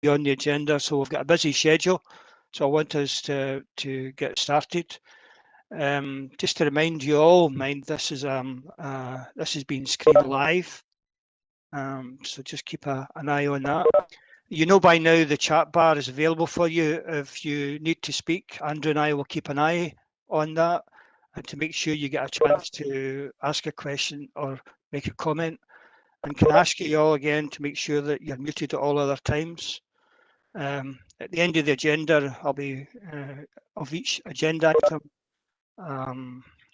on the agenda, so we've got a busy schedule. So I want us to get started. Just to remind you all, this is being screened live, so just keep an eye on that. You know by now the chat bar is available for you if you need to speak. Andrew and I will keep an eye on that and to make sure you get a chance to ask a question or make a comment. And can I ask you all again to make sure that you're muted at all other times. At the end of the agenda, I'll be of each agenda item.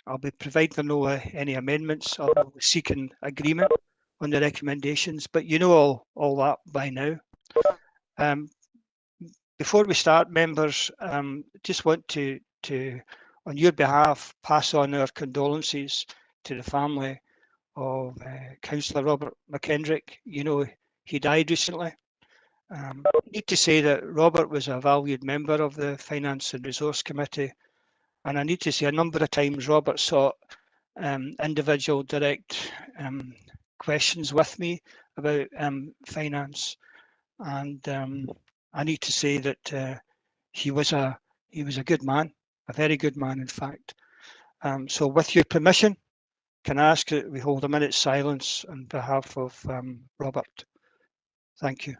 I'll be providing no any amendments. I'll be seeking agreement on the recommendations, but you know all that by now. Before we start, members, just want to, on your behalf, pass on our condolences to the family of Councillor Robert McKendrick. You know, he died recently. I need to say that Robert was a valued member of the Finance and Resource Committee, and I need to say a number of times Robert sought individual direct questions with me about finance, and I need to say that he was a good man, a very good man, in fact. So, with your permission, can I ask that we hold a minute's silence on behalf of Robert? Thank you.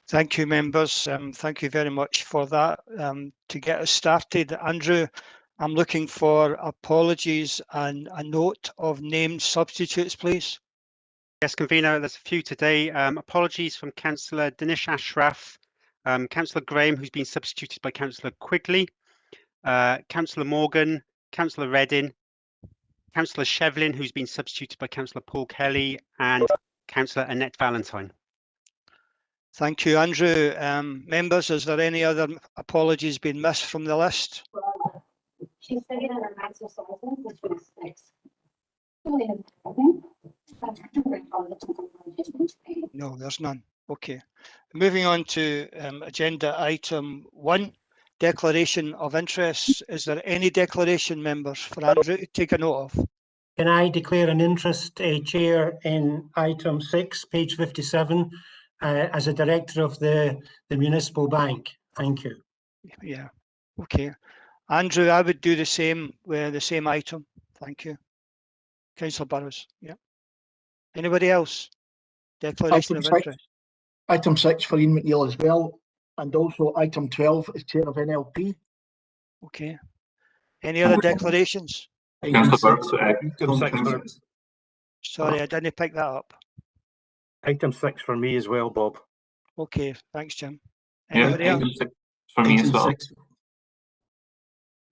Thank you, members. Thank you very much for that. To get us started, Andrew, I'm looking for apologies and a note of named substitutes, please. Yes, Convener, there's a few today. Apologies from Councillor Dinesh Ashraf, Councillor Graham, who's been substituted by Councillor Quigley, Councillor Morgan, Councillor Reddin, Councillor Shevlin, who's been substituted by Councillor Paul Kelly, and Councillor Annette Valentine. Thank you, Andrew. Members, is there any other apologies been missed from the list? She's taken an exercising, which was 6. No, there's none. Okay. Moving on to agenda item 1, declaration of interest. Is there any declaration, members, for Andrew to take a note of? Can I declare an interest, Chair, in item 6, page 57, as a director of the Municipal Bank? Thank you. Yeah, okay. Andrew, I would do the same with the same item. Thank you. Councillor Burrows, yeah. Anybody else? Declaration of interest. Item 6 for Ian McNeill as well, and also item 12 as chair of NLP. Okay. Any other declarations? Sorry, I didn't pick that up. Item 6 for me as well, Bob. Okay, thanks, Jim. Anybody else? Item 6 for me as well.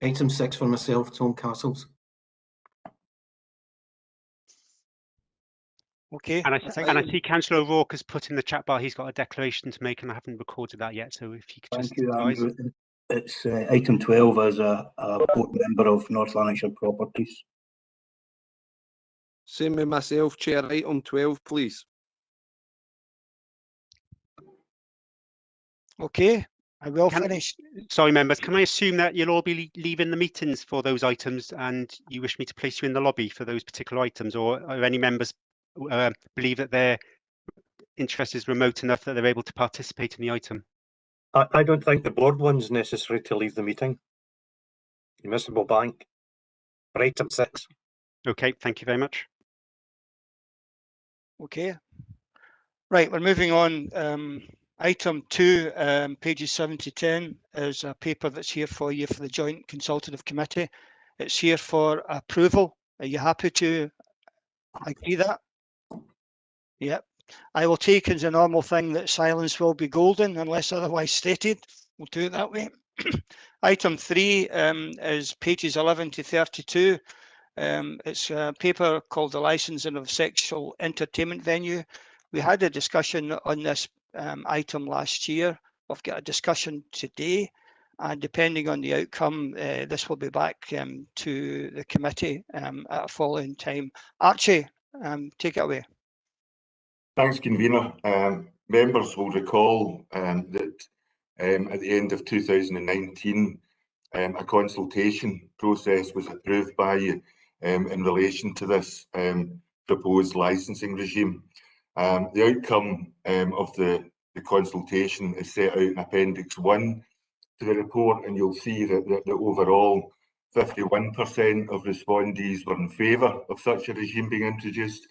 Item 6 for myself, Tom Castles. Okay. And I see Councillor O'Rourke has put in the chat bar, he's got a declaration to make, and I haven't recorded that yet, so if you could just advise. Andrew. It's item 12 as a board member of North Lanarkshire Properties. Same with myself, Chair. Item 12, please. Okay, I will finish. Sorry, members, can I assume that you'll all be leaving the meetings for those items and you wish me to place you in the lobby for those particular items, or are any members believe that their interest is remote enough that they're able to participate in the item? I don't think the board one's necessary to leave the meeting. Municipal Bank for item 6. Okay, thank you very much. Okay. Right, we're moving on. Item 2, pages 7 to 10, is a paper that's here for you for the Joint Consultative Committee. It's here for approval. Are you happy to agree that? Yep. I will take as a normal thing that silence will be golden unless otherwise stated. We'll do it that way. Item 3 is pages 11 to 32. It's a paper called The Licensing of Sexual Entertainment Venue. We had a discussion on this item last year. We've got a discussion today, and depending on the outcome, this will be back to the committee at a following time. Archie, take it away. Thanks, Convener. Members will recall that at the end of 2019, a consultation process was approved by you in relation to this proposed licensing regime. The outcome of the consultation is set out in Appendix 1 to the report, and you'll see that overall 51% of respondees were in favour of such a regime being introduced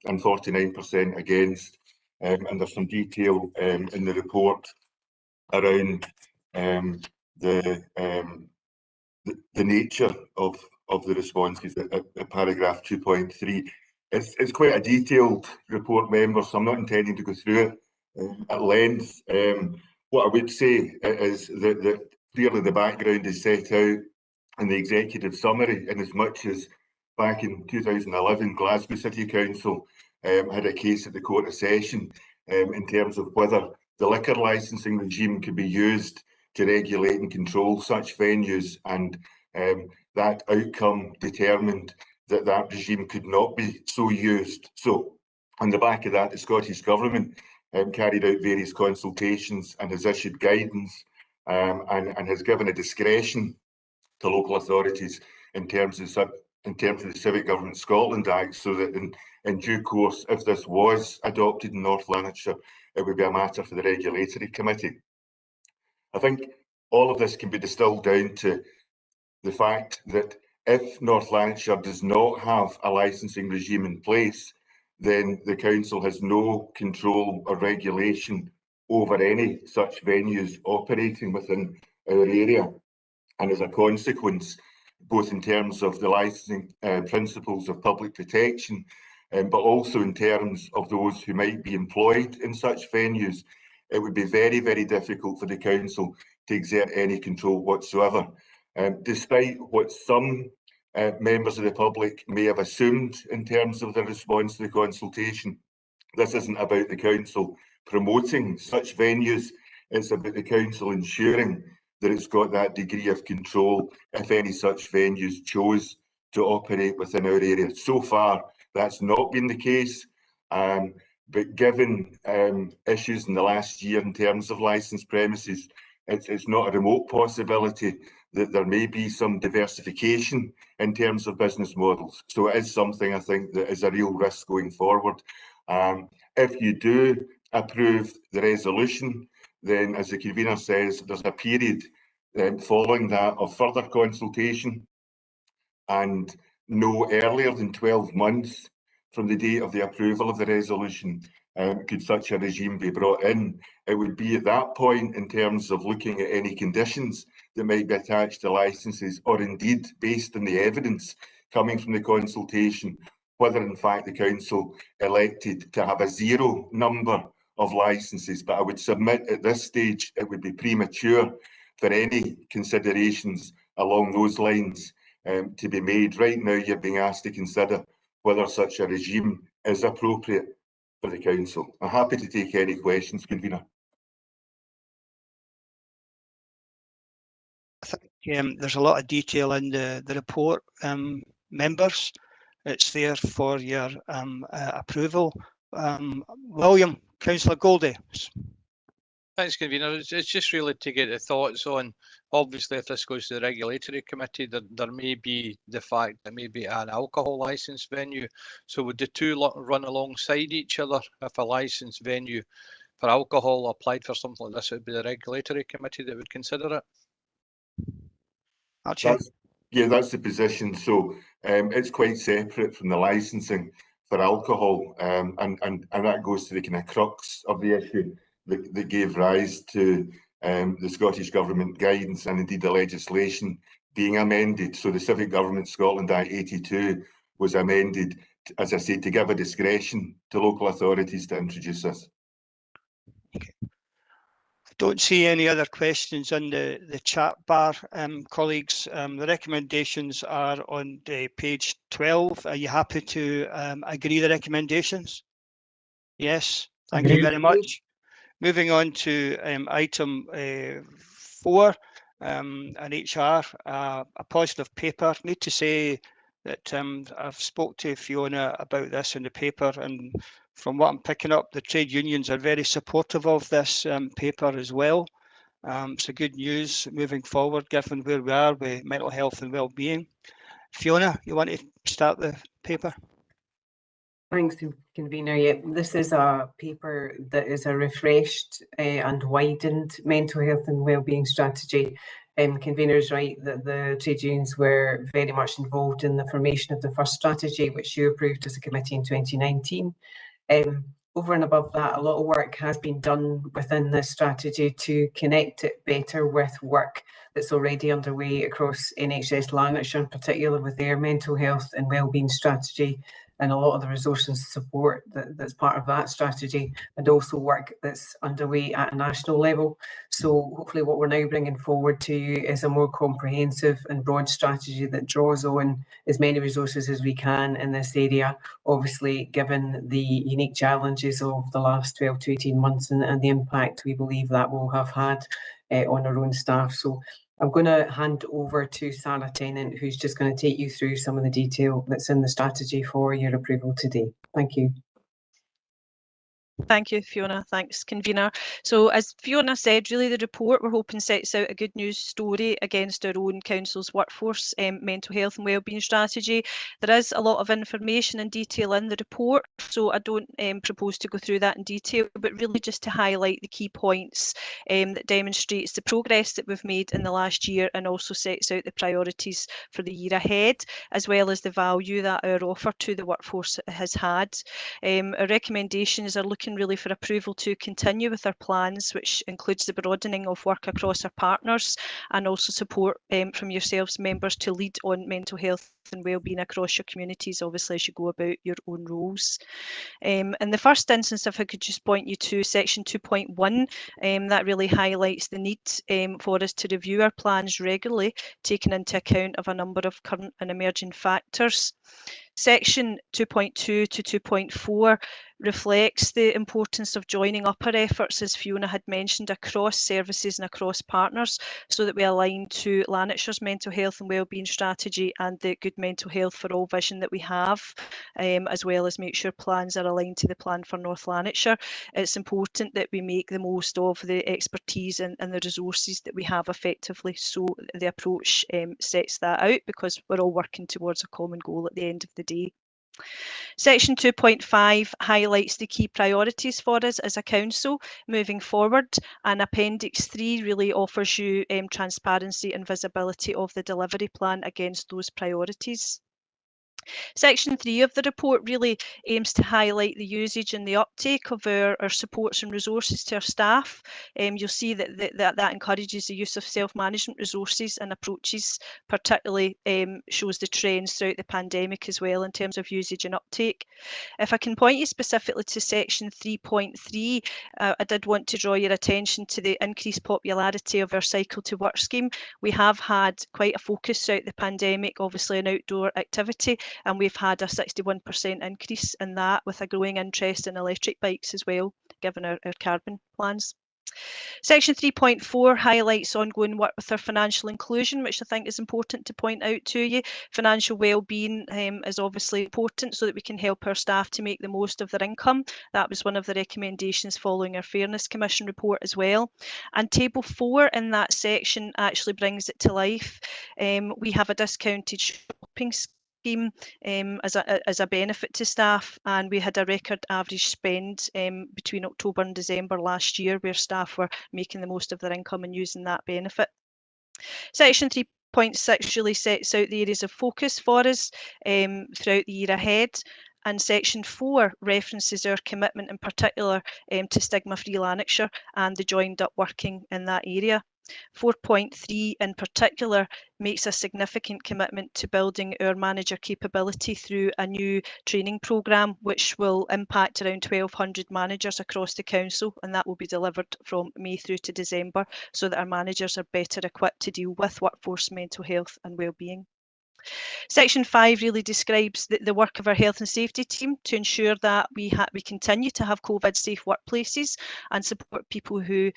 and 49% against. And there's some detail in the report around the nature of the responses at paragraph 2.3. It's quite a detailed report, members, so I'm not intending to go through it at length. What I would say is that clearly the background is set out in the executive summary, in as much as back in 2011, Glasgow City Council had a case at the Court of Session in terms of whether the liquor licensing regime could be used to regulate and control such venues, and that outcome determined that that regime could not be so used. So on the back of that, the Scottish Government carried out various consultations and has issued guidance and has given a discretion to local authorities in terms of the Civic Government Scotland Act, so that in due course, if this was adopted in North Lanarkshire, it would be a matter for the Regulatory Committee. I think all of this can be distilled down to the fact that if North Lanarkshire does not have a licensing regime in place, then the Council has no control or regulation over any such venues operating within our area. And as a consequence, both in terms of the licensing principles of public protection, but also in terms of those who might be employed in such venues, it would be very, very difficult for the Council to exert any control whatsoever. Despite what some members of the public may have assumed in terms of their response to the consultation, this isn't about the Council promoting such venues, it's about the Council ensuring that it's got that degree of control if any such venues chose to operate within our area. So far, that's not been the case, but given issues in the last year in terms of licensed premises, it's not a remote possibility that there may be some diversification in terms of business models. So it is something I think that is a real risk going forward. If you do approve the resolution, then, as the convener says, there's a period following that of further consultation, and no earlier than 12 months from the date of the approval of the resolution could such a regime be brought in. It would be at that point, in terms of looking at any conditions that might be attached to licences, or indeed based on the evidence coming from the consultation, whether in fact the Council elected to have a zero number of licences. But I would submit at this stage it would be premature for any considerations along those lines to be made. Right now you're being asked to consider whether such a regime is appropriate for the Council. I'm happy to take any questions, Convener. I think there's a lot of detail in the report, members. It's there for your approval. William, Councillor Goldie. Thanks, Convener. It's just really to get the thoughts on, obviously, if this goes to the Regulatory Committee, there may be the fact that maybe an alcohol licence venue. So would the two run alongside each other? If a licence venue for alcohol applied for something like this, it would be the Regulatory Committee that would consider it? That's the position. So it's quite separate from the licensing for alcohol, and that goes to the kind of crux of the issue that gave rise to the Scottish Government guidance and indeed the legislation being amended. So the Civic Government Scotland Act 82 was amended, as I say, to give a discretion to local authorities to introduce this. Don't see any other questions on the chat bar, colleagues. The recommendations are on page 12. Are you happy to agree the recommendations? Yes, thank you very much. Moving on to item 4, an HR, a positive paper. Need to say that I've spoke to Fiona about this in the paper, and from what I'm picking up, the trade unions are very supportive of this paper as well. So good news moving forward, given where we are with mental health and well-being. Fiona, you want to start the paper? Thanks, convener. Yeah, this is a paper that is a refreshed and widened mental health and wellbeing strategy. Convener is right that the trade unions were very much involved in the formation of the first strategy, which you approved as a committee in 2019. Over and above that, a lot of work has been done within this strategy to connect it better with work that's already underway across NHS Lanarkshire, particularly with their mental health and wellbeing strategy, and a lot of the resources and support that's part of that strategy, and also work that's underway at a national level. So hopefully what we're now bringing forward to you is a more comprehensive and broad strategy that draws on as many resources as we can in this area, obviously given the unique challenges of the last 12 to 18 months and the impact we believe that will have had on our own staff. So I'm going to hand over to Sarah Tennant, who's just going to take you through some of the detail that's in the strategy for your approval today. Thank you. Thank you, Fiona. Thanks, convener. So as Fiona said, really the report we're hoping sets out a good news story against our own council's workforce mental health and wellbeing strategy. There is a lot of information and detail in the report, so I don't propose to go through that in detail, but really just to highlight the key points that demonstrates the progress that we've made in the last year and also sets out the priorities for the year ahead, as well as the value that our offer to the workforce has had. Our recommendations are looking really for approval to continue with our plans, which includes the broadening of work across our partners and also support from yourselves members to lead on mental health and wellbeing across your communities, obviously as you go about your own roles. In the first instance, if I could just point you to section 2.1, that really highlights the need for us to review our plans regularly, taking into account of a number of current and emerging factors. Section 2.2 to 2.4 reflects the importance of joining up our efforts, as Fiona had mentioned, across services and across partners, so that we align to Lanarkshire's mental health and wellbeing strategy and the good mental health for all vision that we have, as well as make sure plans are aligned to the plan for North Lanarkshire. It's important that we make the most of the expertise and the resources that we have effectively, so the approach sets that out, because we're all working towards a common goal at the end of the day. Section 2.5 highlights the key priorities for us as a council moving forward, and Appendix 3 really offers you transparency and visibility of the delivery plan against those priorities. Section 3 of the report really aims to highlight the usage and the uptake of our supports and resources to our staff. You'll see that encourages the use of self-management resources and approaches, particularly shows the trends throughout the pandemic as well in terms of usage and uptake. If I can point you specifically to section 3.3, I did want to draw your attention to the increased popularity of our cycle to work scheme. We have had quite a focus throughout the pandemic, obviously on outdoor activity, and we've had a 61% increase in that, with a growing interest in electric bikes as well, given our carbon plans. Section 3.4 highlights ongoing work with our financial inclusion, which I think is important to point out to you. Financial wellbeing is obviously important so that we can help our staff to make the most of their income. That was one of the recommendations following our Fairness Commission report as well. And Table 4 in that section actually brings it to life. We have a discounted shopping scheme as a benefit to staff, and we had a record average spend between October and December last year, where staff were making the most of their income and using that benefit. Section 3.6 really sets out the areas of focus for us throughout the year ahead, And section 4 references our commitment in particular to stigma-free Lanarkshire and the joined up working in that area. 4.3 in particular makes a significant commitment to building our manager capability through a new training programme which will impact around 1,200 managers across the council, and that will be delivered from May through to December so that our managers are better equipped to deal with workforce mental health and wellbeing. Section 5 really describes the work of our health and safety team to ensure that we continue to have COVID safe workplaces and support people who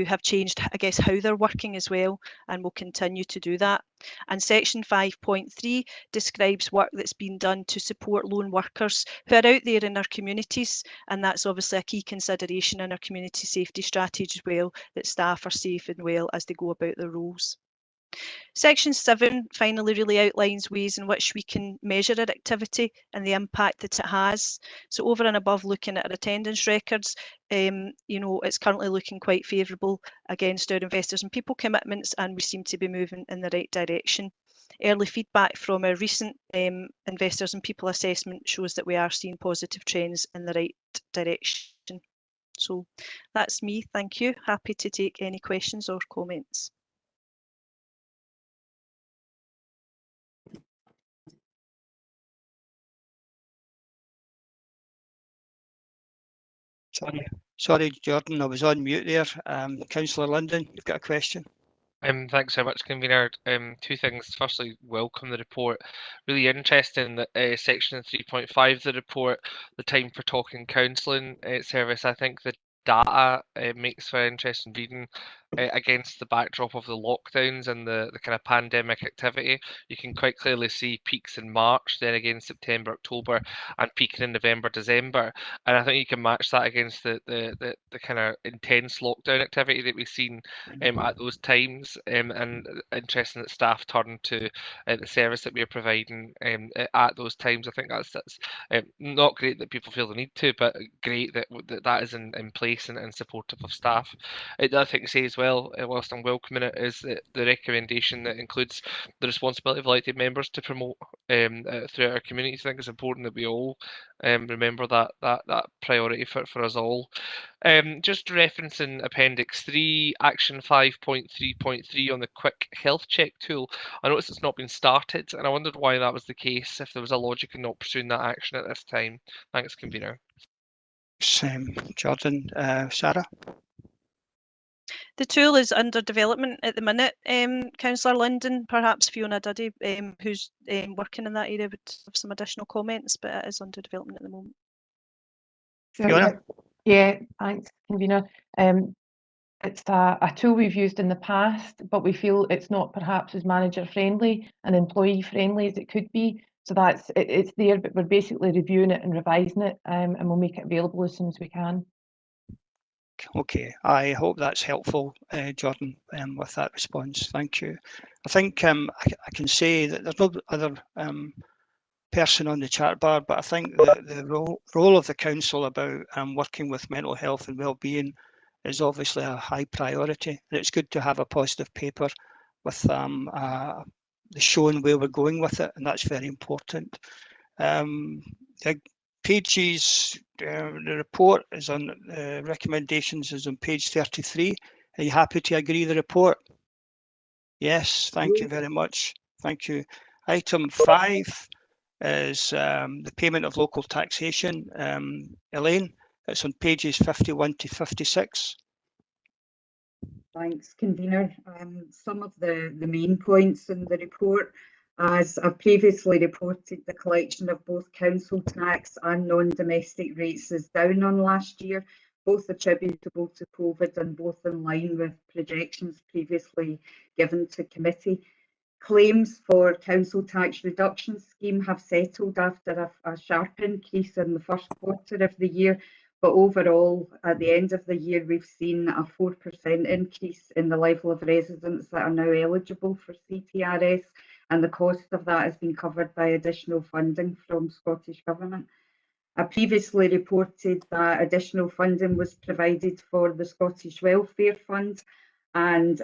have changed, I guess, how they're working as well, and will continue to do that. And section 5.3 describes work that's been done to support lone workers who are out there in our communities, and that's obviously a key consideration in our community safety strategy as well, that staff are safe and well as they go about their roles. Section 7 finally really outlines ways in which we can measure our activity and the impact that it has. So over and above looking at our attendance records, you know, it's currently looking quite favourable against our investors and people commitments, and we seem to be moving in the right direction. Early feedback from our recent investors and people assessment shows that we are seeing positive trends in the right direction. So that's me, thank you. Happy to take any questions or comments. Sorry, Jordan, I was on mute there. Councillor Linden, you've got a question. Thanks so much, Convener. Two things. Firstly, welcome the report. Really interesting that section 3.5 of the report, the time for talking counselling service. I think the data makes for interesting reading against the backdrop of the lockdowns and the kind of pandemic activity. You can quite clearly see peaks in March, then again September, October, and peaking in November, December. And I think you can match that against the kind of intense lockdown activity that we've seen at those times. And interesting that staff turn to the service that we're providing at those times. I think that's not great that people feel the need to, but great that that is in place and supportive of staff. The other thing to say as well, whilst I'm welcoming it, is that the recommendation that includes the responsibility of elected members to promote throughout our communities. I think it's important that we all remember that priority for us all. Just referencing Appendix 3, Action 5.3.3 on the quick health check tool. I noticed it's not been started, and I wondered why that was the case, if there was a logic in not pursuing that action at this time. Thanks, Convener. Jordan, Sarah? The tool is under development at the minute. Councillor Linden, perhaps Fiona Duddy, who's working in that area, would have some additional comments, but it is under development at the moment. Fiona? Yeah, thanks, Convener. It's a tool we've used in the past, but we feel it's not perhaps as manager friendly and employee friendly as it could be. So it's there, but we're basically reviewing it and revising it, and we'll make it available as soon as we can. Okay, I hope that's helpful, Jordan, with that response. Thank you. I think I can say that there's no other person on the chat bar, but I think the role of the council about working with mental health and wellbeing is obviously a high priority. And it's good to have a positive paper with the showing where we're going with it, and that's very important. The pages, the report is on recommendations is on page 33. Are you happy to agree the report? Yes, thank you very much. Thank you. Item 5 is the payment of local taxation. Elaine, it's on pages 51 to 56. Thanks, Convener. Some of the main points in the report, as I've previously reported, the collection of both council tax and non-domestic rates is down on last year, both attributable to COVID and both in line with projections previously given to committee. Claims for council tax reduction scheme have settled after a sharp increase in the first quarter of the year, but overall at the end of the year we've seen a 4% increase in the level of residents that are now eligible for CTRS, and the cost of that has been covered by additional funding from Scottish Government. I previously reported that additional funding was provided for the Scottish Welfare Fund, and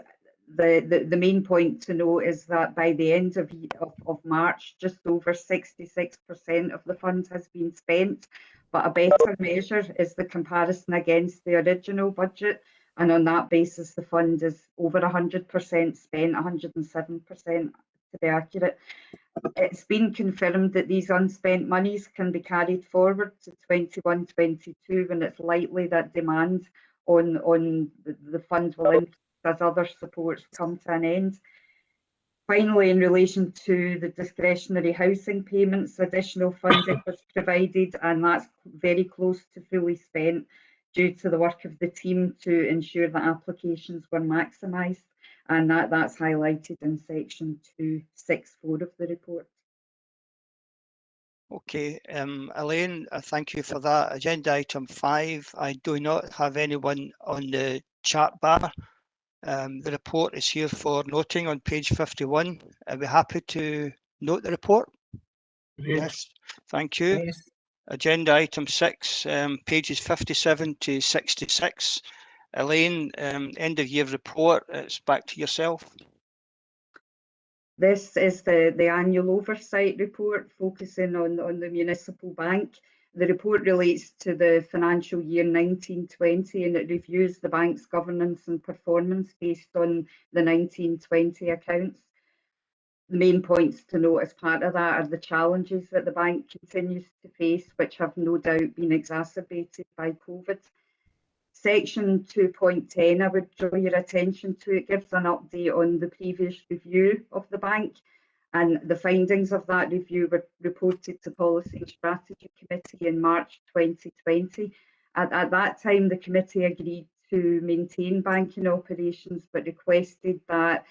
The main point to note is that by the end of March, just over 66% of the fund has been spent, but a better measure is the comparison against the original budget, and on that basis the fund is over 100% spent, 107% to be accurate. It's been confirmed that these unspent monies can be carried forward to 21-22 when it's likely that demand on the fund will increase as other supports come to an end. Finally, in relation to the discretionary housing payments, additional funding was provided, and that's very close to fully spent due to the work of the team to ensure that applications were maximised, and that's highlighted in section 264 of the report. Okay, Elaine, thank you for that. Agenda item 5, I do not have anyone on the chat bar. The report is here for noting on page 51. Are we happy to note the report? Yes, thank you. Yes. Agenda item 6, pages 57 to 66. Elaine, end of year report, it's back to yourself. This is the annual oversight report focusing on the municipal bank. The report relates to the financial year 1920 and it reviews the bank's governance and performance based on the 1920 accounts. The main points to note as part of that are the challenges that the bank continues to face, which have no doubt been exacerbated by COVID. Section 2.10, I would draw your attention to. It gives an update on the previous review of the bank, and the findings of that review were reported to Policy and Strategy Committee in March 2020. At that time, the committee agreed to maintain banking operations, but requested that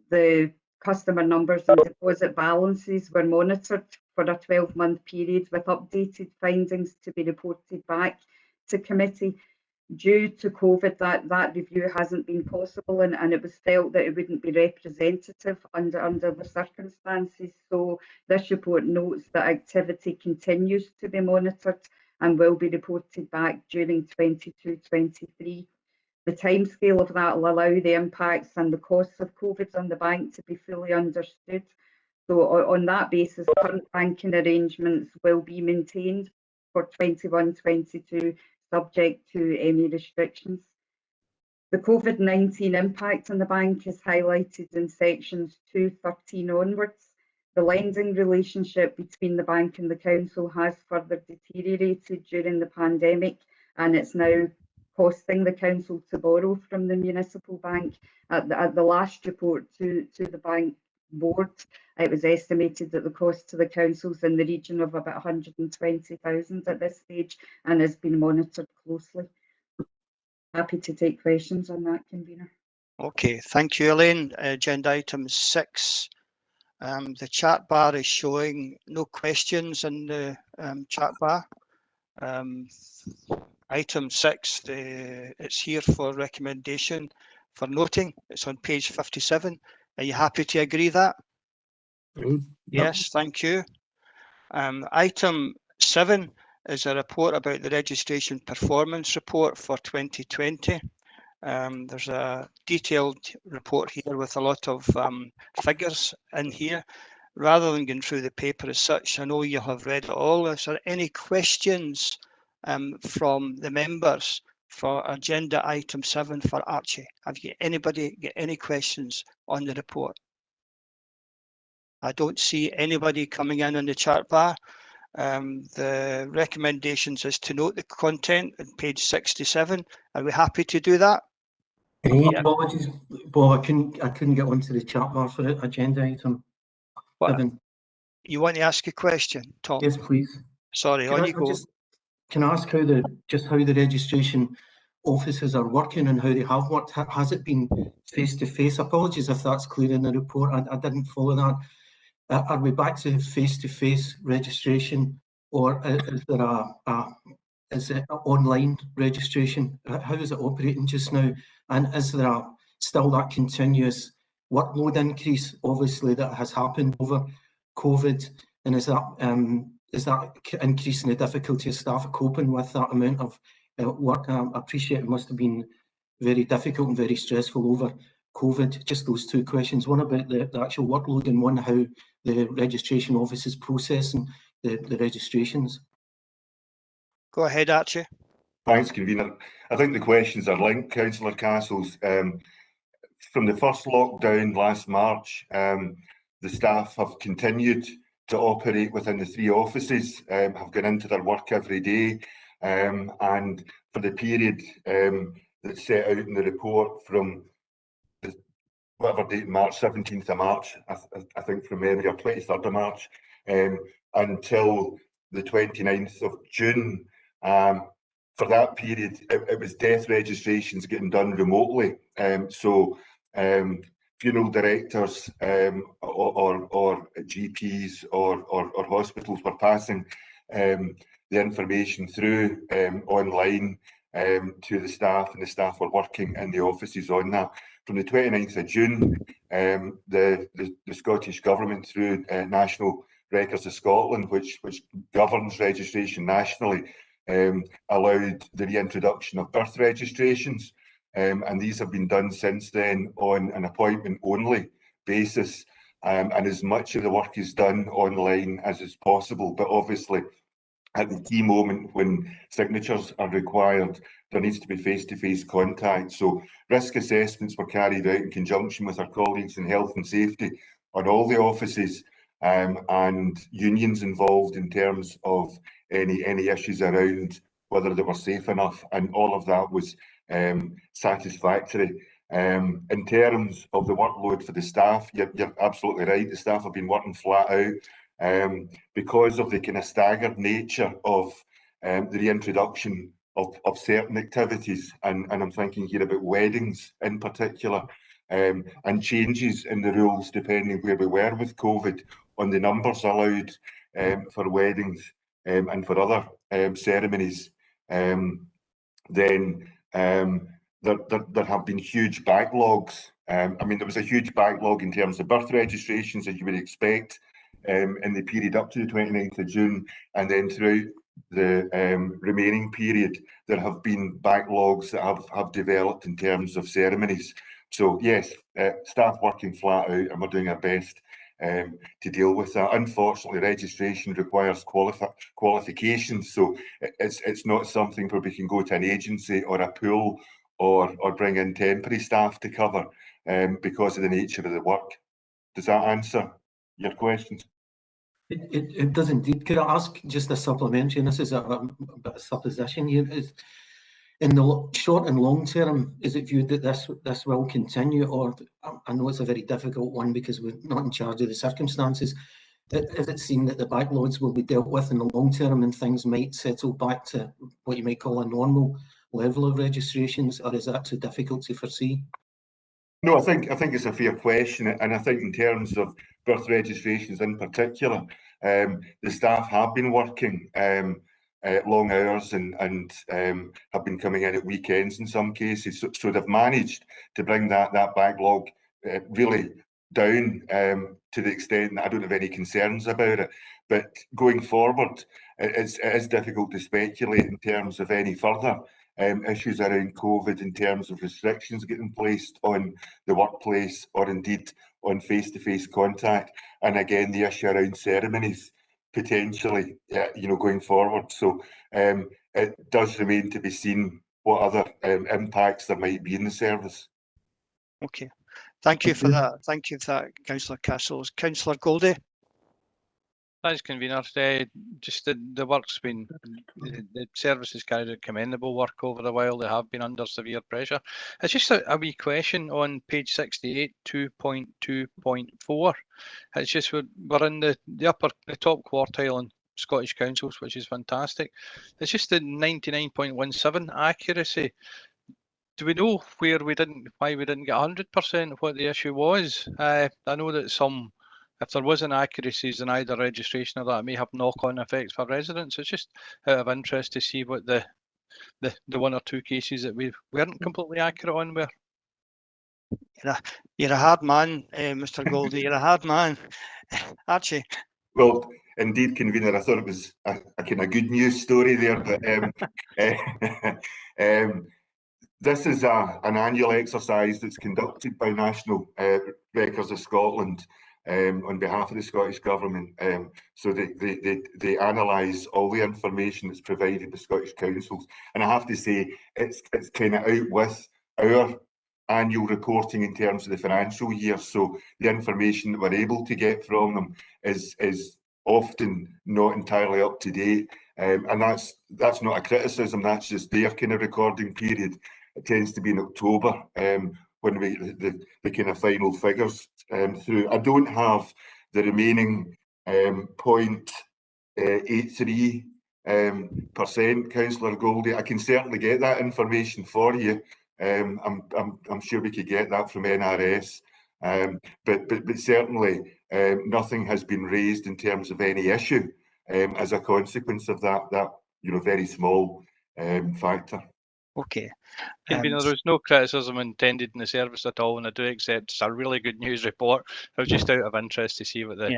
the customer numbers and deposit balances were monitored for a 12-month period with updated findings to be reported back to committee. Due to COVID, that review hasn't been possible, and it was felt that it wouldn't be representative under the circumstances. So this report notes that activity continues to be monitored and will be reported back during 22-23. The timescale of that will allow the impacts and the costs of COVID on the bank to be fully understood. So on that basis, current banking arrangements will be maintained for 21-22, subject to any restrictions. The COVID-19 impact on the bank is highlighted in sections 213 onwards. The lending relationship between the bank and the council has further deteriorated during the pandemic, and it's now costing the council to borrow from the municipal bank. At the last report to the bank board, it was estimated that the cost to the council is in the region of about 120,000 at this stage and has been monitored closely. Happy to take questions on that, convener. Okay, thank you, Elaine. Agenda item 6. The chat bar is showing no questions in the chat bar. Item 6, it's here for recommendation for noting. It's on page 57. Are you happy to agree that? Yes, thank you. Item 7 is a report about the registration performance report for 2020. There's a detailed report here with a lot of figures in here. Rather than going through the paper as such, I know you have read it all. Is there any questions from the members for agenda item 7 for Archie? Have you anybody got any questions on the report? I don't see anybody coming in on the chat bar. The recommendations is to note the content on page 67. Are we happy to do that? Apologies, Bob, I couldn't get onto the chat bar for the agenda item 7. You want to ask a question, Tom? Yes, please. Sorry, on you go. Can I ask how the registration offices are working and how they have worked? Has it been face-to-face? Apologies if that's clear in the report. I didn't follow that. Are we back to face-to-face registration, or is there is it online registration? How is it operating just now? And is there still that continuous workload increase, obviously, that has happened over COVID? And is that increasing the difficulty of staff coping with that amount of work? I appreciate it must have been very difficult and very stressful over COVID? Just those two questions, one about the actual workload and one how the registration office is processing the registrations. Go ahead, Archie. Thanks, Convener. I think the questions are linked, Councillor Castles. From the first lockdown last March, the staff have continued to operate within the 3 offices, have gone into their work every day, and for the period that's set out in the report from whatever date, March, 17th of March, I think from memory, or 23rd of March, until the 29th of June. For that period, it was death registrations getting done remotely. So funeral directors or GPs or hospitals were passing the information through online to the staff, and the staff were working in the offices on that. From the 29th of June, the Scottish Government, through National Records of Scotland, which governs registration nationally, allowed the reintroduction of birth registrations, and these have been done since then on an appointment-only basis, and as much of the work is done online as is possible. But obviously, at the key moment when signatures are required, there needs to be face-to-face contact. So risk assessments were carried out in conjunction with our colleagues in health and safety on all the offices, and unions involved in terms of any issues around whether they were safe enough, and all of that was satisfactory. In terms of the workload for the staff, you're absolutely right. The staff have been working flat out because of the kind of staggered nature of the reintroduction of certain activities, and I'm thinking here about weddings in particular, and changes in the rules depending where we were with COVID on the numbers allowed for weddings and for other ceremonies. Then there have been huge backlogs. I mean, there was a huge backlog in terms of birth registrations, as you would expect, in the period up to the 29th of June, and then throughout the remaining period, there have been backlogs that have developed in terms of ceremonies. So yes, staff working flat out, and we're doing our best to deal with that. Unfortunately, registration requires qualifications, so it's not something where we can go to an agency or a pool or bring in temporary staff to cover because of the nature of the work. Does that answer your questions? It does indeed. Could I ask just a supplementary, and this is a bit of supposition here, is in the short and long term, is it viewed that this will continue, or I know it's a very difficult one because we're not in charge of the circumstances, is it seen that the backlogs will be dealt with in the long term and things might settle back to what you might call a normal level of registrations, or is that too difficult to foresee? No, I think it's a fair question, and I think in terms of birth registrations in particular, the staff have been working long hours and have been coming in at weekends in some cases, so they've managed to bring that backlog really down to the extent that I don't have any concerns about it. But going forward, it is difficult to speculate in terms of any further issues around COVID, in terms of restrictions getting placed on the workplace or indeed on face-to-face contact, and again the issue around ceremonies potentially, going forward. So it does remain to be seen what other impacts there might be in the service. Okay, thank you for that. Thank you for that, Councillor Castles. Councillor Goldie. Thanks, Convener. Just the work's been, the service has carried out commendable work over the while. They have been under severe pressure. It's just a wee question on page 68, 2.2.4. It's just we're in the top quartile in Scottish councils, which is fantastic. It's just the 99.17 accuracy. Do we know why we didn't get 100%? What the issue was? I know that if there was inaccuracies in either registration or that, it may have knock-on effects for residents. It's just out of interest to see what the one or two cases that we weren't completely accurate on were. You're a hard man, Mr. Goldie. You're a hard man, Archie. Well, indeed, Convener, I thought it was a kind of good news story there, but This is an annual exercise that's conducted by National Records of Scotland on behalf of the Scottish Government. So they analyse all the information that's provided by Scottish councils. And I have to say, it's kind of out with our annual reporting in terms of the financial year. So the information that we're able to get from them is often not entirely up to date. And that's not a criticism, that's just their kind of recording period. It tends to be in October when we the kind of final figures through. I don't have the remaining 0.83%, Councillor Goldie. I can certainly get that information for you. I'm sure we could get that from NRS. But certainly nothing has been raised in terms of any issue as a consequence of that very small factor. Okay. Convener, there was no criticism intended in the service at all, and I do accept it's a really good news report. I was just out of interest to see what the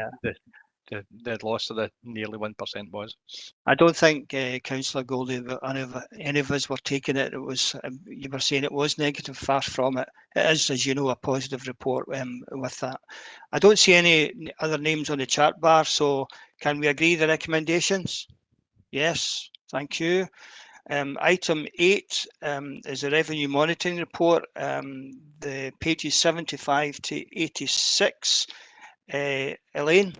loss of the nearly 1% was. I don't think, Councillor Goldie, that any of us were taking it. It was you were saying it was negative. Far from it. It is, as you know, a positive report with that. I don't see any other names on the chat bar. So can we agree the recommendations? Yes. Thank you. Item 8 is a revenue monitoring report. The pages 75 to 86. Elaine.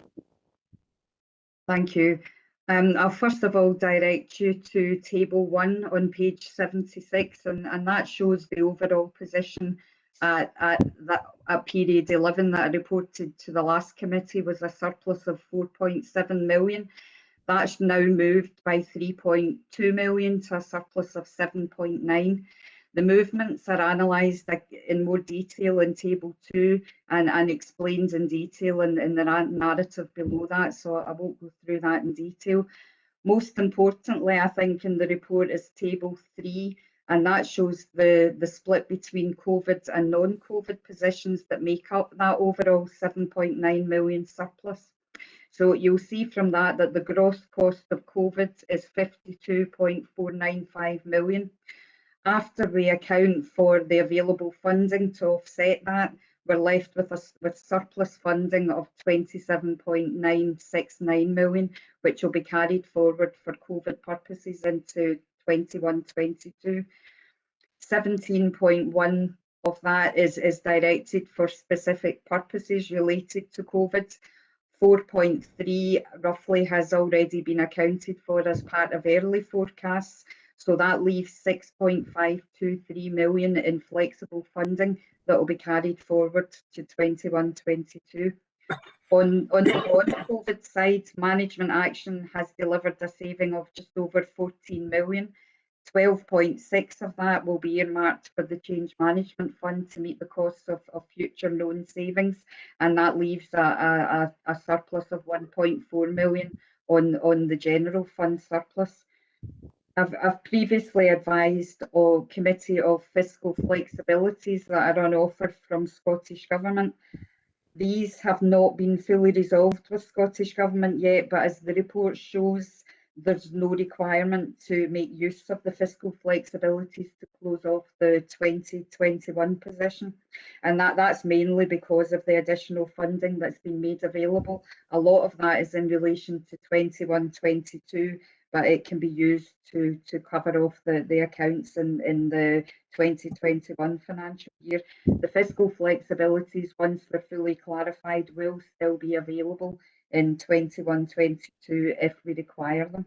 Thank you. I'll first of all direct you to table 1 on page 76, and that shows the overall position at period 11 that I reported to the last committee was a surplus of 4.7 million. That's now moved by 3.2 million to a surplus of 7.9. The movements are analysed in more detail in table 2 and explained in detail in the narrative below that, so I won't go through that in detail. Most importantly, I think in the report is table 3, and that shows the split between COVID and non-COVID positions that make up that overall 7.9 million surplus. So you'll see from that the gross cost of COVID is 52.495 million. After we account for the available funding to offset that, we're left with surplus funding of 27.969 million, which will be carried forward for COVID purposes into 21-22. 17.1 of that is directed for specific purposes related to COVID. 4.3 roughly has already been accounted for as part of early forecasts, so that leaves 6.523 million in flexible funding that will be carried forward to 21-22. On the non-COVID side, management action has delivered a saving of just over 14 million. 12.6 of that will be earmarked for the Change Management Fund to meet the costs of future loan savings, and that leaves a surplus of 1.4 million on the general fund surplus. I've previously advised a committee of fiscal flexibilities that are on offer from Scottish Government. These have not been fully resolved with Scottish Government yet, but as the report shows, there's no requirement to make use of the fiscal flexibilities to close off the 2021 position. And that's mainly because of the additional funding that's been made available. A lot of that is in relation to 21-22, but it can be used to cover off the accounts in the 2021 financial year. The fiscal flexibilities, once they're fully clarified, will still be available in 21-22 if we require them.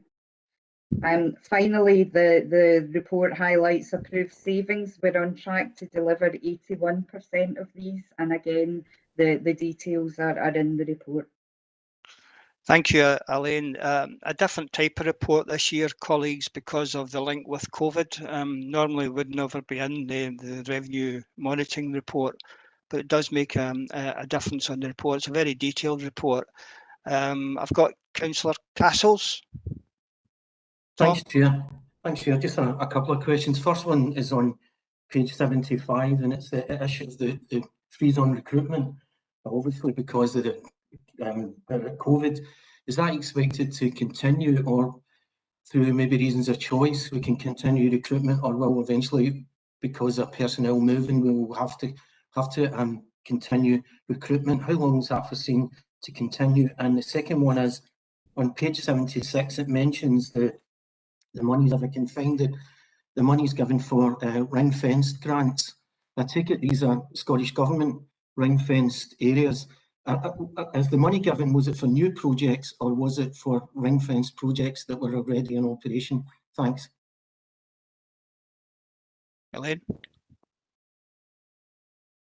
Finally, the report highlights approved savings. We're on track to deliver 81% of these, and again, the details are in the report. Thank you, Elaine. A different type of report this year, colleagues, because of the link with COVID. Normally would never be in the revenue monitoring report, but it does make a difference on the report. It's a very detailed report. I've got Councillor Castles. Thanks, Chair. Thanks, Chair. Just a couple of questions. First one is on page 75, and it's the issue of the freeze on recruitment. Obviously, because of the COVID, is that expected to continue, or through maybe reasons of choice we can continue recruitment, or will eventually because of personnel moving, we will have to continue recruitment. How long is that foreseen to continue? And the second one is on page 76. It mentions the monies. If I can find it, the monies given for ring-fenced grants. I take it these are Scottish Government ring-fenced areas. Is the money given, was it for new projects or was it for ring-fenced projects that were already in operation? Thanks. Elaine?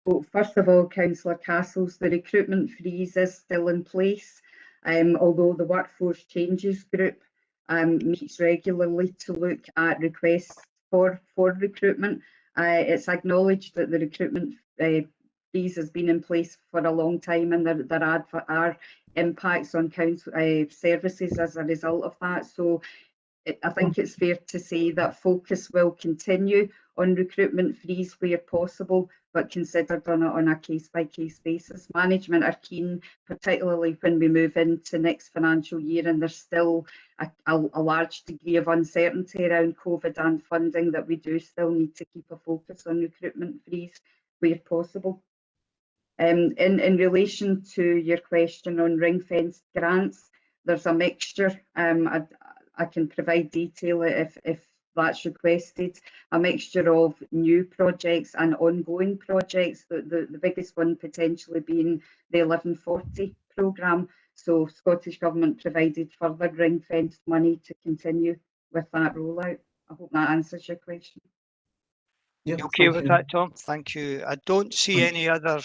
Well, first of all, Councillor Castles, the recruitment freeze is still in place, although the Workforce Changes Group meets regularly to look at requests for recruitment. It's acknowledged that the recruitment freeze has been in place for a long time, and there are impacts on council services as a result of that. So I think it's fair to say that focus will continue on recruitment freeze where possible, but considered on a case-by-case basis. Management are keen, particularly when we move into next financial year and there's still a large degree of uncertainty around COVID and funding, that we do still need to keep a focus on recruitment freeze where possible. In relation to your question on ring-fenced grants, there's a mixture. I can provide detail if that's requested. A mixture of new projects and ongoing projects. The biggest one potentially being the 1140 programme. So Scottish Government provided further ring-fenced money to continue with that rollout. I hope that answers your question. You okay with that, Tom? Thank you. I don't see any other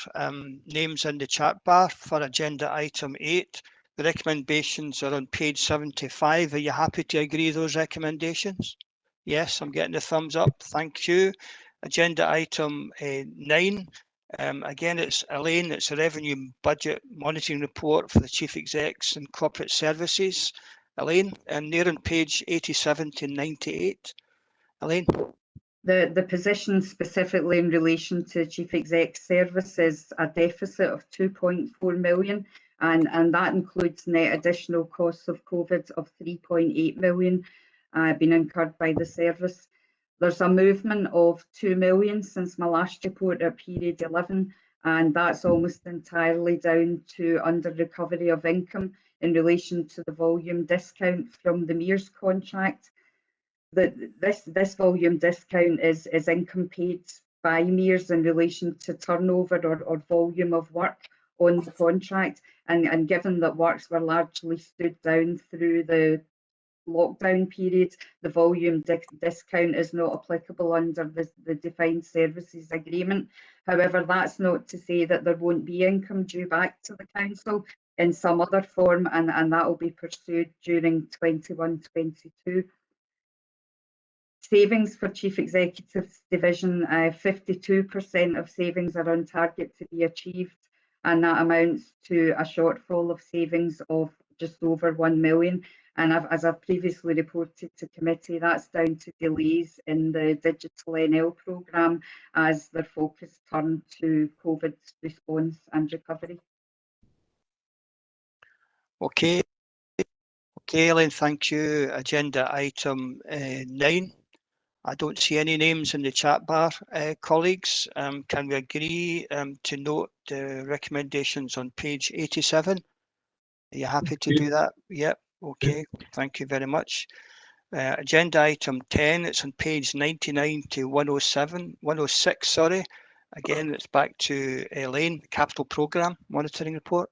names in the chat bar for agenda item 8. The recommendations are on page 75. Are you happy to agree those recommendations? Yes, I'm getting a thumbs up. Thank you. Agenda item 9. Again, it's Elaine. It's a revenue budget monitoring report for the Chief Execs and Corporate Services. Elaine, and they're on page 87 to 98. Elaine? The position specifically in relation to Chief Exec Services, a deficit of 2.4 million, and that includes net additional costs of COVID of 3.8 million been incurred by the service. There's a movement of 2 million since my last report at period 11, and that's almost entirely down to under recovery of income in relation to the volume discount from the MERS contract. This volume discount is income paid by MERS in relation to turnover or volume of work on the contract, and given that works were largely stood down through the lockdown period, the volume discount is not applicable under the defined services agreement. However, that's not to say that there won't be income due back to the council in some other form, and that will be pursued during 21-22. Savings for Chief Executive's division, 52% of savings are on target to be achieved, and that amounts to a shortfall of savings of just over 1 million. And as I've previously reported to committee, that's down to delays in the digital NL programme as their focus turned to COVID response and recovery. Okay, Elaine, thank you. Agenda item 9. I don't see any names in the chat bar, colleagues. Can we agree to note the recommendations on page 87? Are you happy to do that? Yep. Okay. Thank you very much. Agenda item 10. It's on page 99 to 106. Sorry. Again, it's back to Elaine. Capital Programme Monitoring Report.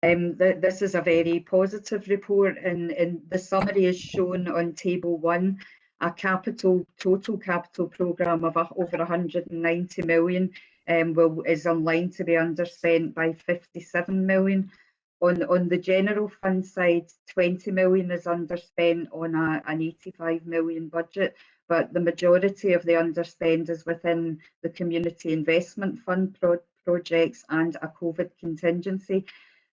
This is a very positive report, and the summary is shown on table 1. A total capital programme of over 190 million is online to be underspent by 57 million. On the general fund side, 20 million is underspent on an 85 million budget, but the majority of the underspend is within the community investment fund projects and a COVID contingency.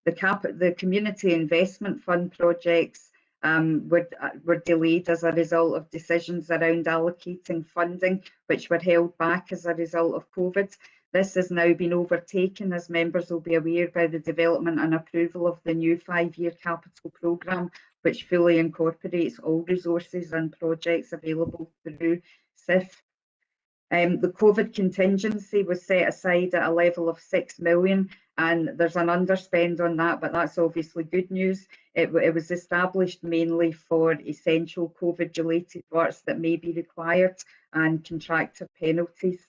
The community investment fund projects were delayed as a result of decisions around allocating funding, which were held back as a result of COVID. This has now been overtaken, as members will be aware, by the development and approval of the new 5-year capital programme, which fully incorporates all resources and projects available through SIF. The COVID contingency was set aside at a level of 6 million, and there's an underspend on that, but that's obviously good news. It was established mainly for essential COVID-related works that may be required and contractor penalties.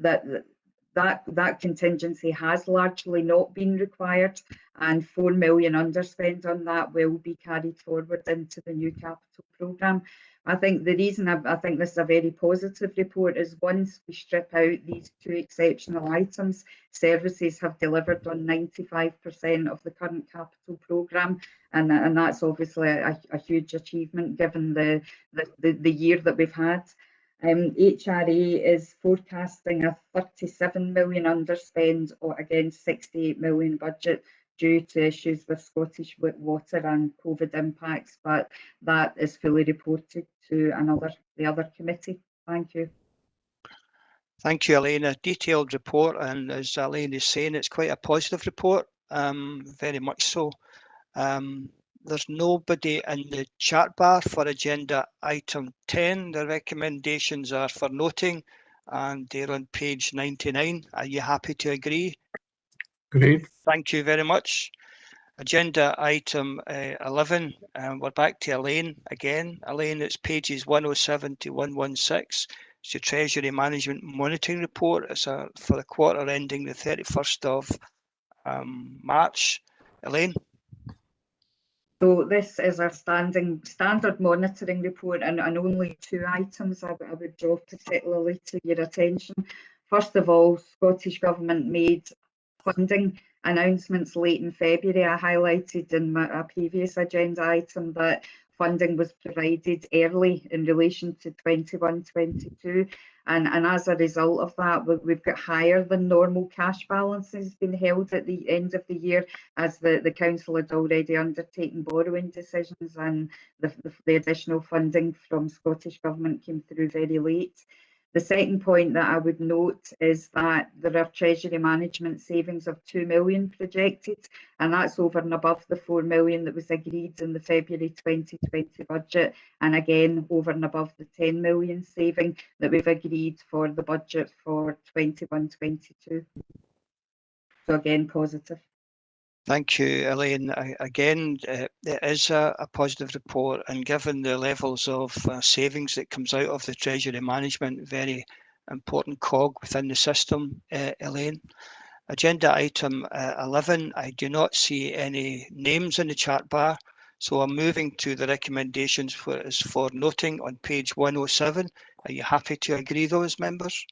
That contingency has largely not been required, and 4 million underspend on that will be carried forward into the new capital programme. I think the reason I think this is a very positive report is once we strip out these two exceptional items, services have delivered on 95% of the current capital programme, and that's obviously a huge achievement given the year that we've had. HRA is forecasting a 37 million underspend against 68 million budget due to issues with Scottish Water and COVID impacts, but that is fully reported to the other committee. Thank you. Thank you, Elaine. A detailed report, and as Elaine is saying, it's quite a positive report, very much so. There's nobody in the chat bar for agenda item 10. The recommendations are for noting, and they're on page 99. Are you happy to agree? Agreed. Thank you very much. Agenda item 11, we're back to Elaine again. Elaine, it's pages 107 to 116. It's your Treasury Management Monitoring Report. It's for the quarter ending the 31st of March. Elaine? So this is a standard monitoring report, and only two items I would draw particularly to your attention. First of all, Scottish Government made funding announcements late in February. I highlighted in a previous agenda item that funding was provided early in relation to 21-22, and as a result of that, we've got higher than normal cash balances being held at the end of the year, as the council had already undertaken borrowing decisions, and the additional funding from Scottish Government came through very late. The second point that I would note is that there are Treasury Management savings of 2 million projected, and that's over and above the 4 million that was agreed in the February 2020 budget, and again over and above the 10 million saving that we've agreed for the budget for 21-22. So again, positive. Thank you, Elaine. Again, it is a positive report, and given the levels of savings that comes out of the Treasury Management, very important cog within the system, Elaine. Agenda item 11, I do not see any names in the chat bar, so I'm moving to the recommendations for noting on page 107. Are you happy to agree those, members?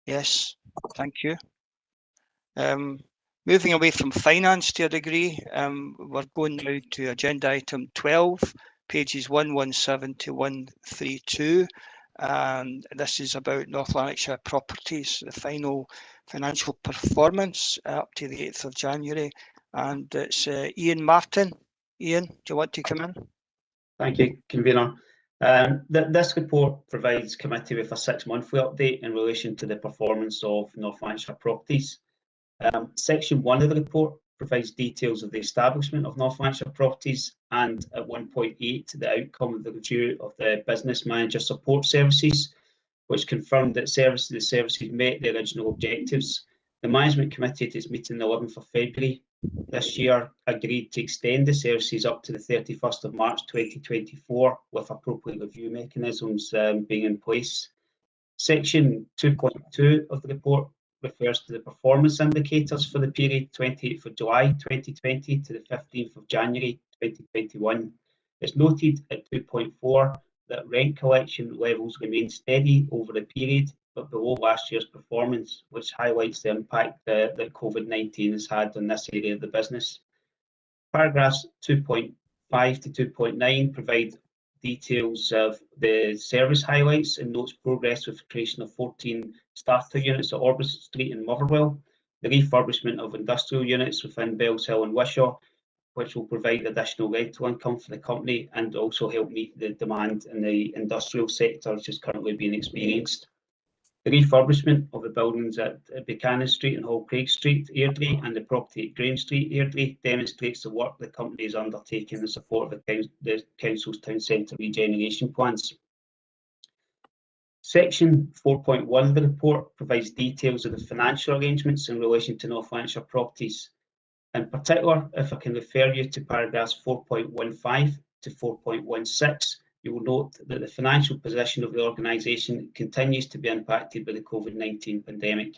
Yes, thank you. Moving away from finance to a degree, we're going now to agenda item 12, pages 117 to 132. And this is about North Lanarkshire Properties, the final financial performance up to the 8th of January. And it's Ian Martin. Ian, do you want to come in? Thank you, Convener. This report provides committee with a 6-monthly update in relation to the performance of North Lanarkshire Properties. Section 1 of the report provides details of the establishment of North Lanarkshire Properties, and at 1.8 the outcome of the review of the Business Manager Support Services, which confirmed that the services met the original objectives. The Management Committee at its meeting the 11th of February this year agreed to extend the services up to the 31st of March 2024 with appropriate review mechanisms being in place. Section 2.2 of the report refers to the performance indicators for the period 28th of July 2020 to the 15th of January 2021. It's noted at 2.4 that rent collection levels remain steady over the period, but below last year's performance, which highlights the impact that COVID-19 has had on this area of the business. Paragraphs 2.5 to 2.9 provide details of the service highlights and notes progress with the creation of 14 starter units at Orbison Street in Motherwell, the refurbishment of industrial units within Bells Hill and Wishaw, which will provide additional rental income for the company and also help meet the demand in the industrial sector which is currently being experienced. The refurbishment of the buildings at Buchanan Street and Hall Craig Street, Airdrie, and the property at Grange Street, Airdrie, demonstrates the work the company is undertaking in support of the Council's town centre regeneration plans. Section 4.1 of the report provides details of the financial arrangements in relation to North Lanarkshire Properties. In particular, if I can refer you to paragraphs 4.15 to 4.16, you will note that the financial position of the organisation continues to be impacted by the COVID-19 pandemic.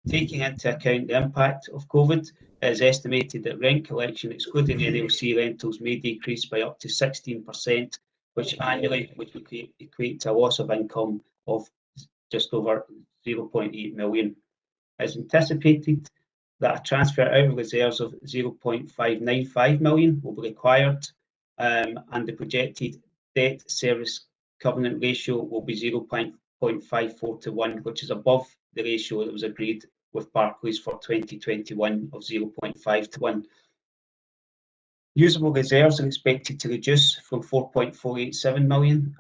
Taking into account the impact of COVID, it is estimated that rent collection, excluding NLC rentals, may decrease by up to 16%, which annually would equate to a loss of income of just over 0.8 million. As anticipated, that a transfer out of reserves of 0.595 million will be required, and the projected debt service covenant ratio will be 0.54 to 1, which is above the ratio that was agreed with Barclays for 2021 of 0.5 to 1. Usable reserves are expected to reduce from 4.487 million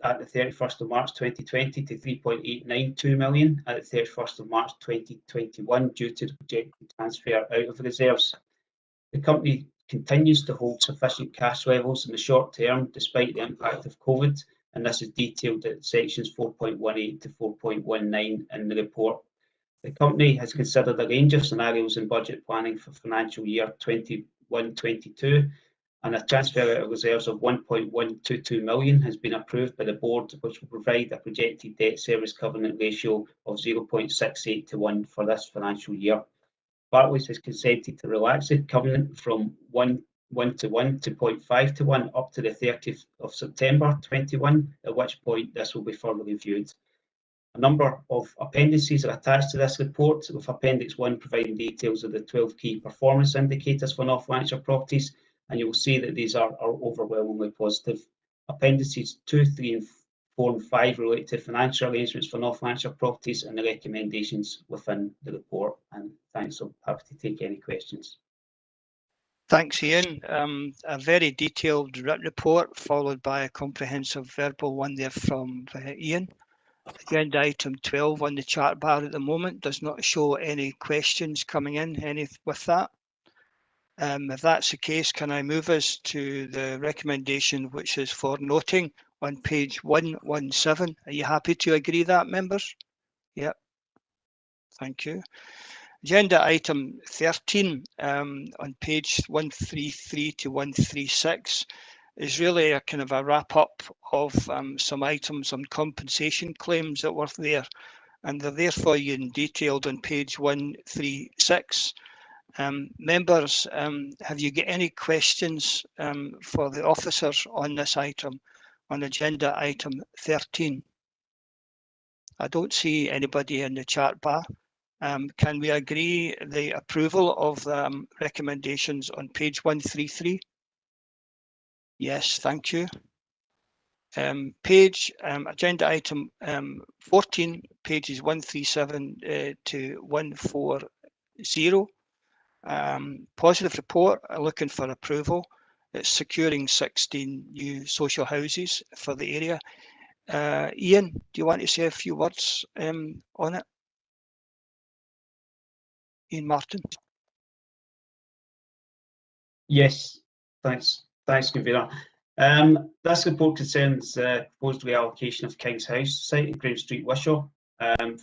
at the 31st of March 2020 to 3.892 million at the 31st of March 2021 due to the projected transfer out of reserves. The company continues to hold sufficient cash levels in the short term despite the impact of COVID, and this is detailed at sections 4.18 to 4.19 in the report. The company has considered a range of scenarios in budget planning for financial year 21-22, and a transfer out of reserves of 1.122 million has been approved by the board, which will provide a projected debt service covenant ratio of 0.68 to 1 for this financial year. Barclays has consented to relax the covenant from 1 to 1 to 0.5 to 1 up to the 30th of September 21, at which point this will be further reviewed. A number of appendices are attached to this report, with Appendix 1 providing details of the 12 key performance indicators for North Lanarkshire Properties, and you will see that these are overwhelmingly positive. Appendices 2, 3, 4 and 5 relate to financial arrangements for North Lanarkshire Properties and the recommendations within the report. And thanks, I'm happy to take any questions. Thanks, Ian. A very detailed written report followed by a comprehensive verbal one there from Ian. Agenda item 12 on the chat bar at the moment does not show any questions coming in with that. If that's the case, can I move us to the recommendation which is for noting on page 117? Are you happy to agree that, members? Yep. Thank you. Agenda item 13 on page 133 to 136 is really a kind of a wrap up of some items on compensation claims that were there, and they're there for you in detailed on page 136. Members, have you got any questions for the officers on this item, on agenda item 13? I don't see anybody in the chat bar. Can we agree the approval of the recommendations on page 133? Yes, thank you. Agenda item 14, pages 137 to 140. Positive report, looking for approval. It's securing 16 new social houses for the area. Ian, do you want to say a few words on it? Ian Martin. Yes, thanks, Convener. This report concerns the proposed reallocation of King's House site at Grave Street, Wishaw,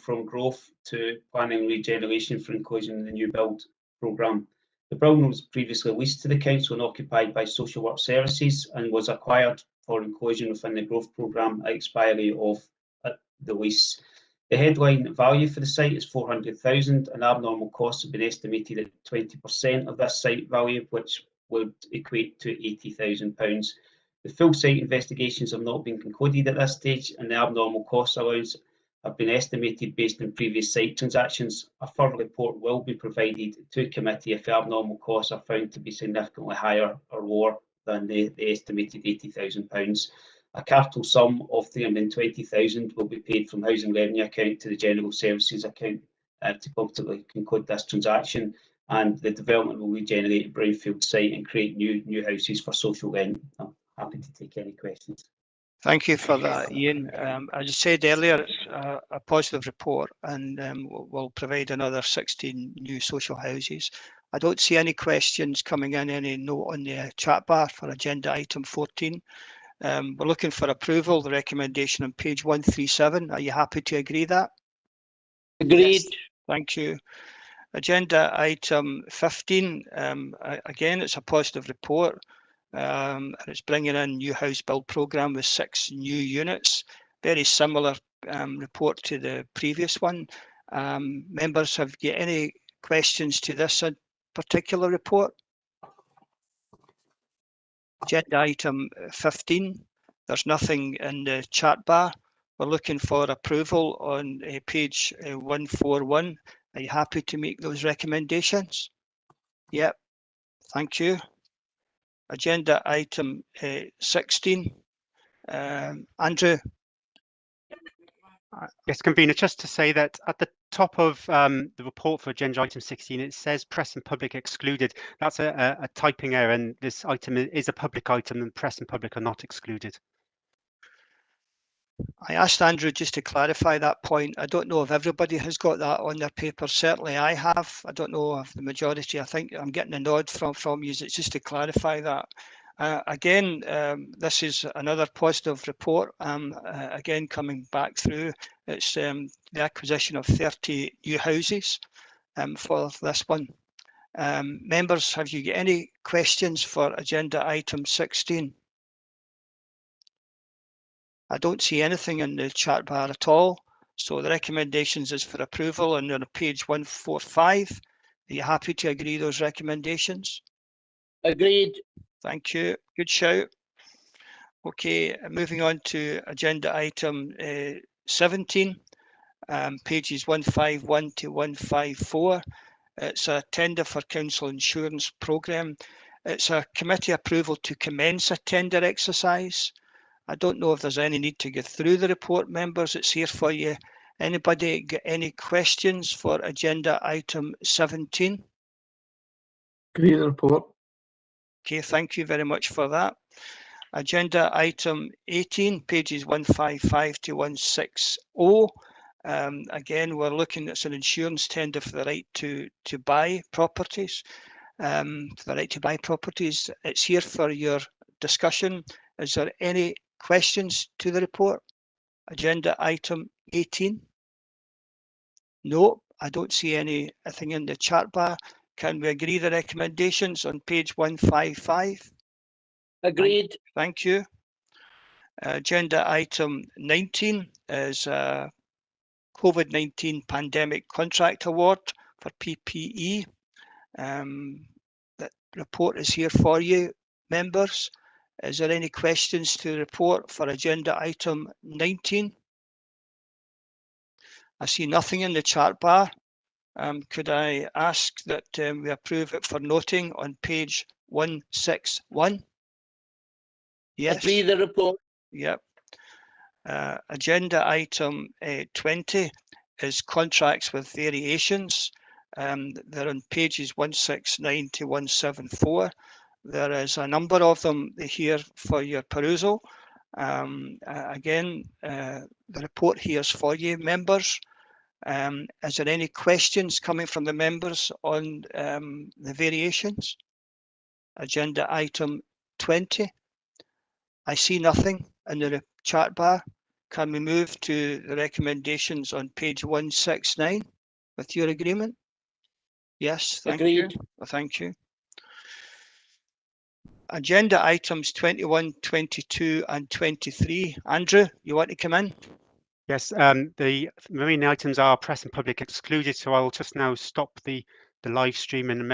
from growth to planning and regeneration for inclusion in the new build programme. The building was previously leased to the council and occupied by social work services and was acquired for inclusion within the growth programme at expiry of the lease. The headline value for the site is 400,000 and abnormal costs have been estimated at 20% of this site value, which would equate to £80,000. The full site investigations have not been concluded at this stage, and the abnormal cost allowance have been estimated based on previous site transactions. A further report will be provided to committee if the abnormal costs are found to be significantly higher or lower than the estimated £80,000. A capital sum of 320,000 will be paid from housing revenue account to the general services account to ultimately conclude this transaction, and the development will regenerate a brownfield site and create new houses for social rent. I'm happy to take any questions. Thank you for that, Ian. As I said earlier, it's a positive report, and we'll provide another 16 new social houses. I don't see any questions coming in, any note on the chat bar for agenda item 14. We're looking for approval, the recommendation on page 137. Are you happy to agree that? Agreed. Yes. Thank you. Agenda item 15, again, it's a positive report. And it's bringing in new house build programme with 6 new units. Very similar report to the previous one. Members, have you any questions to this particular report? Agenda item 15, there's nothing in the chat bar. We're looking for approval on page 141. Are you happy to make those recommendations? Yep, thank you. Agenda item 16. Andrew. Yes, Convener, just to say that at the top of the report for agenda item 16, it says press and public excluded. That's a typing error, and this item is a public item, and press and public are not excluded. I asked Andrew just to clarify that point. I don't know if everybody has got that on their paper. Certainly I have. I don't know if the majority, I think I'm getting a nod from you. It's just to clarify that. Again, this is another positive report. Again, coming back through, it's the acquisition of 30 new houses for this one. Members, have you got any questions for agenda item 16? I don't see anything in the chat bar at all. So the recommendations is for approval, and on page 145. Are you happy to agree those recommendations? Agreed. Thank you. Good shout. Okay, moving on to agenda item 17, pages 151 to 154. It's a tender for council insurance programme. It's a committee approval to commence a tender exercise. I don't know if there's any need to go through the report, members. It's here for you. Anybody got any questions for agenda item 17? Agree the report. Okay, thank you very much for that. Agenda item 18, pages 155 to 160. Again, we're looking at an insurance tender for the right to buy properties. It's here for your discussion. Is there any questions to the report? Agenda item 18. No, I don't see anything in the chat bar. Can we agree the recommendations on page 155? Agreed. Thank you. Agenda item 19 is COVID-19 pandemic contract award for PPE. That report is here for you, members. Is there any questions to the report for agenda item 19? I see nothing in the chat bar. Could I ask that we approve it for noting on page 161? Yes. Agree the report. Yep. Agenda item 20 is contracts with variations. They're on pages 169 to 174. There is a number of them here for your perusal. Again, the report here is for you, members. Is there any questions coming from the members on the variations? Agenda item 20. I see nothing in the chat bar. Can we move to the recommendations on page 169 with your agreement? Yes, thank you. Thank you. Agenda items 21, 22 and 23. Andrew, you want to come in? Yes, the remaining items are press and public excluded, so I will just now stop the live stream and